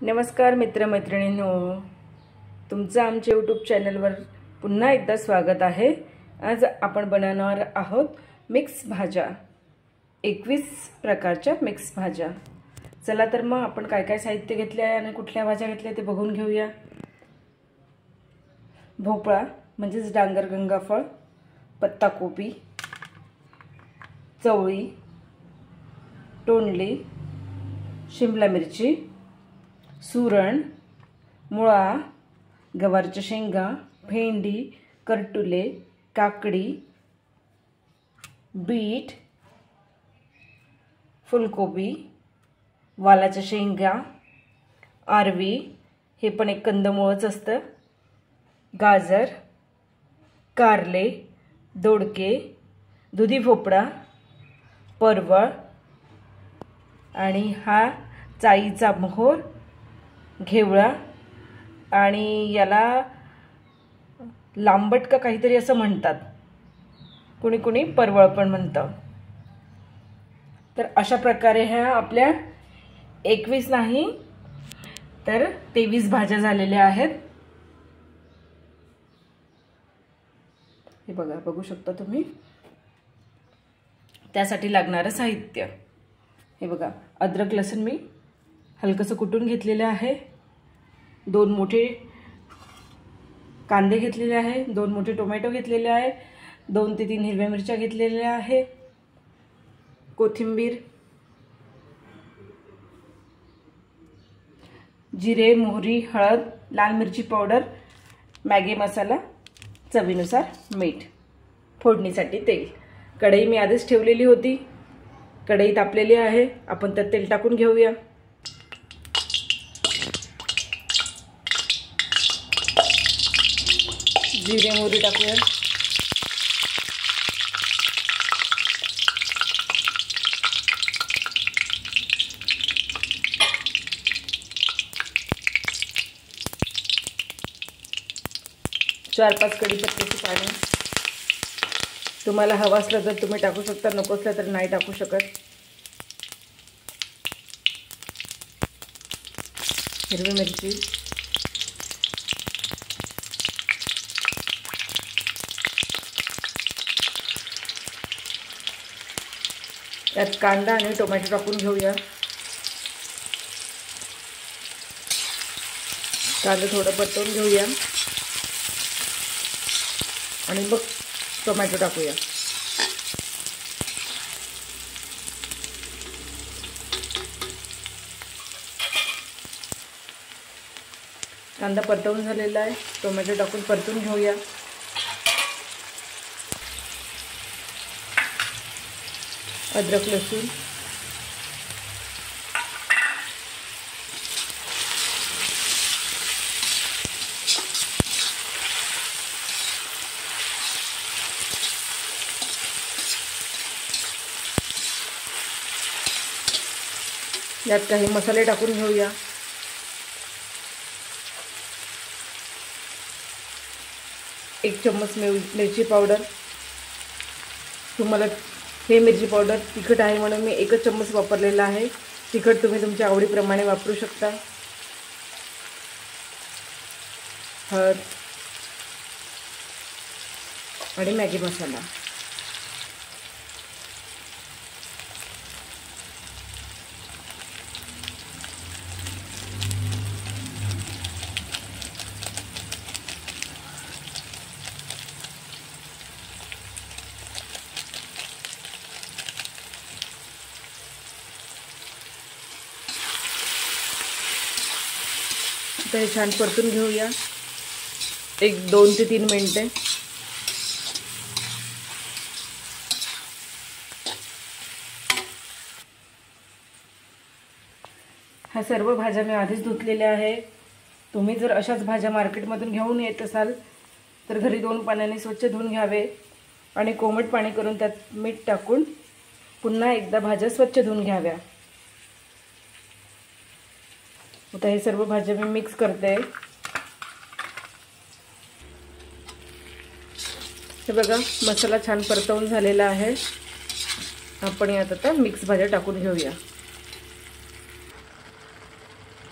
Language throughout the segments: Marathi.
नमस्कार मित्रमैत्रिणींनो, तुमचं आमच्या यूट्यूब चॅनलवर पुन्हा एकदा स्वागत आहे। आज आपण बनवणार आहोत मिक्स भाज्या, 21 प्रकारच्या मिक्स भाज्या। चला तर मग आपण काय काय साहित्य घेतले आहे आणि कुठल्या भाज्या घेतल्या ते बघून घेऊया। भोपळा म्हणजेच डांगर गंगाफळ, पत्ताकोबी, चवळी, तोंडली, शिमला मिरची, सुरण, मुळा, गवारच्या शेंगा, भेंडी, करटुले, काकडी, बीट, फुलकोबी, वालाच्या शेंगा, आरवी हे पण एक कंदमुळच असतं, गाजर, कारले, दोडके, दुधी भोपळा, परवळ आणि हा चाईचा मोहोर, घेवळा आणि याला लांबट का काहीतरी असं म्हणतात, कुणी कुणी परवळ पण म्हणतं। तर अशा प्रकारे ह्या आपल्या 21 नाही तर 23 भाज्या झालेल्या आहेत। हे बघा, बघू शकता तुम्ही। त्यासाठी लागणारं साहित्य हे बघा, अद्रक लसूण मी हलकसं कुटून घेतलेलं आहे, 2 मोठे कांदे घेतलेले आहे, 2 मोठे टोमॅटो घेतलेले आहे, 2 ते 3 हिरव्या मिरच्या घेतलेल्या आहे, कोथिंबीर, जिरे, मोहरी, हळद, लाल मिरची पावडर, मॅगी मसाला, चवीनुसार मीठ, फोडणीसाठी तेल। कढई मी आधीच ठेवलेली होती, कढई तापलेली आहे, आपण त्यात तेल टाकून घेऊया। जिरे मोहरी टाकूया, चार 5 कढीपत्त्याची पाने। तुम्हाला हवा असला तर तुम्ही टाकू शकता, नको असला तर नाही टाकू शकत। हिरवी मिरची, त्यात कांदा आणि टोमॅटो टाकून घेऊया। कांदा थोडं परतवून घेऊया आणि मग टोमॅटो टाकूया। कांदा परतवून झालेला आहे, टोमॅटो टाकून परतून घेऊया। अद्रक लसूण, यात काही मसाले टाकून घेऊया। एक चम्मच मिरची पावडर, तुम्हाला हे मिरची पावडर तिखट आहे म्हणून मी 1 चम्मच वापरलेला आहे, तिखट तुम्ही तुमच्या आवडीप्रमाणे वापरू शकता। हळद आणि मॅगी मसाला। हे छान परतून घेऊया, एक 2 ते 3 मिनिटे। ह्या सर्व भाज्या मी आधीच धुतलेल्या आहे। तुम्ही जर अशाच भाज्या मार्केटमधून घेऊन येत असाल तर घरी 2 पाण्याने स्वच्छ धुवून घ्यावे आणि कोमट पाणी करून त्यात मीठ टाकून पुन्हा एकदा भाज्या स्वच्छ धुवून घ्याव्या। आता हे सर्व भाज्या मी मिक्स करते। हे बघा, मसाला छान परतवून झालेला आहे। आपण यात आता मिक्स भाज्या टाकून घेऊया।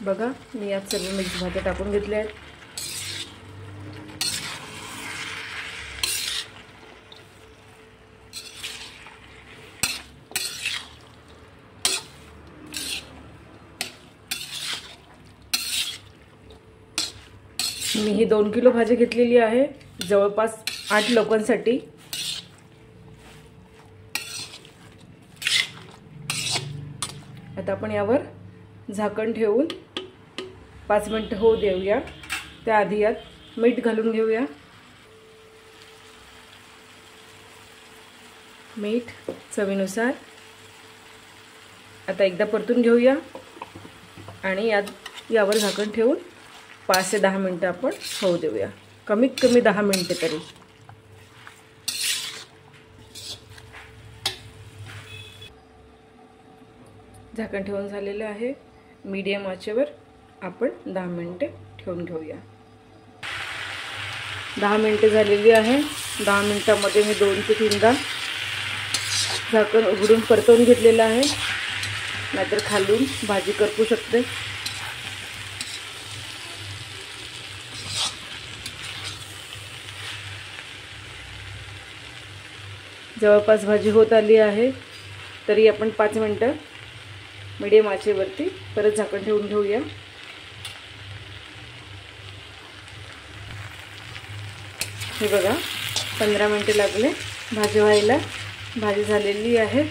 बघा मी यात सर्व मिक्स भाज्या टाकून घेतल्या आहेत. मी ही 2 किलो भाजी घेतलेली आहे, जवळपास 8 लोकांसाठी. आता आपण यावर झाकण ठेवून 5 मिनिटं होऊ देऊया. त्याआधी यात मीठ घालून घेऊया. मीठ चवीनुसार. आता एकदा परतून घेऊया आणि यावर झाकण ठेवून 5 ते 10 मिनिटं आपण होऊ देऊया. कमीत कमी 10 मिनिटे तरी. झाकण ठेवून झालेलं आहे. मीडियम आचेवर आपण 10 मिनिटे ठेवून घेऊया. 10 मिनिटे झालेली आहे. 10 मिनिटांमध्ये मी 2 ते 3दा झाकण उघडून परतवून घेतलेलं आहे, नाहीतर खालून भाजी करपू शकते. जवळपास भाजी होत आली आहे, तरी आपण 5 मिनिटं मीडियम आचेवरती परत झाकण ठेवून घेऊया. हे बघा 15 मिनिटे लागले भाजी व्हायला. भाजी झालेली आहे.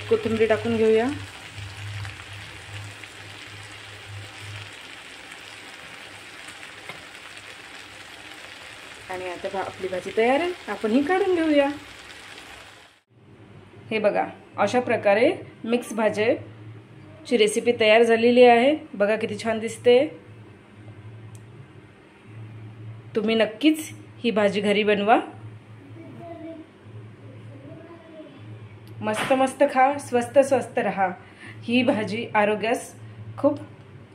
कोथिंबीर टाकून घेऊया. आणि आता आपली भाजी तयार आहे. आपण ही काढून घेऊया. हे बघा अशा प्रकारे मिक्स भाजीची रेसिपी तयार झालेली आहे. बघा किती छान दिसते. तुम्ही नक्कीच ही भाजी घरी बनवा. मस्त मस्त खा, स्वस्त स्वस्त रहा. ही भाजी आरोग्यास खूप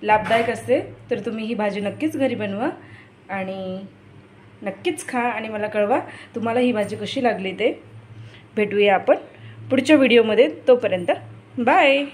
लाभदायक असते. तर तुम्ही ही भाजी नक्कीच घरी बनवा आणि नक्कीच खा आणि मला कळवा तुम्हाला ही भाजी कशी लागली ते. भेटूया आपण पुढच्या व्हिडिओमध्ये. तोपर्यंत बाय.